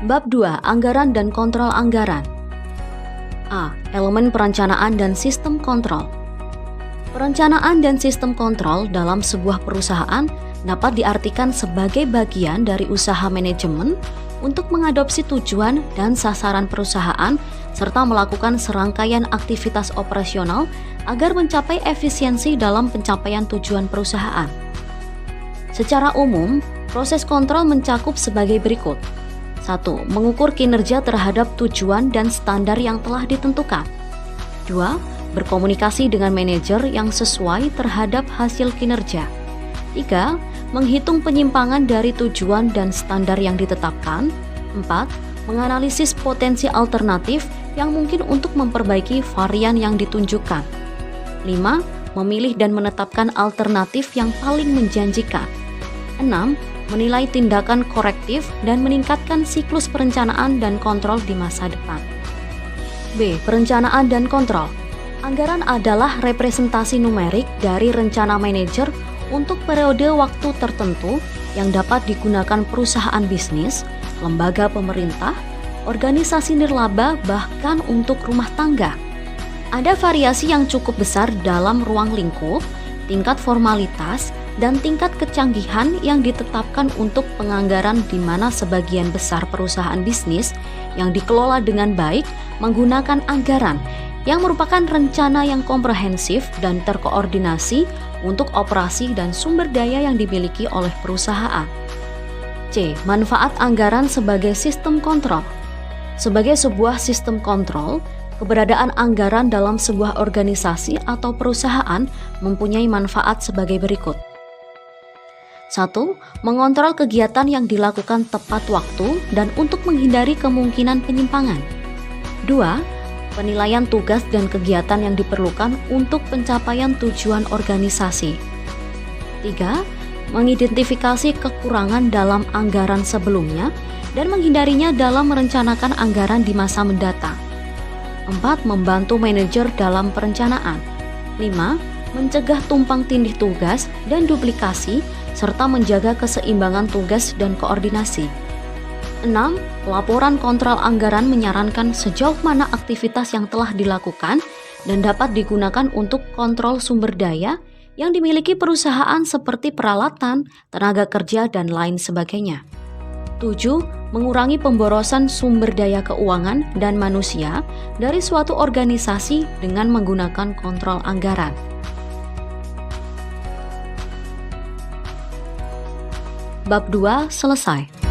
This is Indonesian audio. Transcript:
Bab 2. Anggaran dan kontrol anggaran. A. Elemen perencanaan dan sistem kontrol. Perencanaan dan sistem kontrol dalam sebuah perusahaan dapat diartikan sebagai bagian dari usaha manajemen untuk mengadopsi tujuan dan sasaran perusahaan serta melakukan serangkaian aktivitas operasional agar mencapai efisiensi dalam pencapaian tujuan perusahaan. Secara umum, proses kontrol mencakup sebagai berikut. 1. Mengukur kinerja terhadap tujuan dan standar yang telah ditentukan. 2. Berkomunikasi dengan manajer yang sesuai terhadap hasil kinerja. 3. Menghitung penyimpangan dari tujuan dan standar yang ditetapkan. 4. Menganalisis potensi alternatif yang mungkin untuk memperbaiki varian yang ditunjukkan. 5. Memilih dan menetapkan alternatif yang paling menjanjikan. 6. Menilai tindakan korektif dan meningkatkan siklus perencanaan dan kontrol di masa depan. B. Perencanaan dan kontrol. Anggaran adalah representasi numerik dari rencana manajer untuk periode waktu tertentu yang dapat digunakan perusahaan bisnis, lembaga pemerintah, organisasi nirlaba, bahkan untuk rumah tangga. Ada variasi yang cukup besar dalam ruang lingkup, tingkat formalitas, dan tingkat kecanggihan yang ditetapkan untuk penganggaran di mana sebagian besar perusahaan bisnis yang dikelola dengan baik menggunakan anggaran yang merupakan rencana yang komprehensif dan terkoordinasi untuk operasi dan sumber daya yang dimiliki oleh perusahaan. C. Manfaat anggaran sebagai sistem kontrol. Sebagai sebuah sistem kontrol, keberadaan anggaran dalam sebuah organisasi atau perusahaan mempunyai manfaat sebagai berikut. 1. Mengontrol kegiatan yang dilakukan tepat waktu dan untuk menghindari kemungkinan penyimpangan. 2. Penilaian tugas dan kegiatan yang diperlukan untuk pencapaian tujuan organisasi. 3. Mengidentifikasi kekurangan dalam anggaran sebelumnya dan menghindarinya dalam merencanakan anggaran di masa mendatang. 4. Membantu manajer dalam perencanaan. 5. Mencegah tumpang tindih tugas dan duplikasi serta menjaga keseimbangan tugas dan koordinasi. 6. Laporan kontrol anggaran menyarankan sejauh mana aktivitas yang telah dilakukan dan dapat digunakan untuk kontrol sumber daya yang dimiliki perusahaan seperti peralatan, tenaga kerja, dan lain sebagainya. 7. Mengurangi pemborosan sumber daya keuangan dan manusia dari suatu organisasi dengan menggunakan kontrol anggaran. Bab 2 selesai.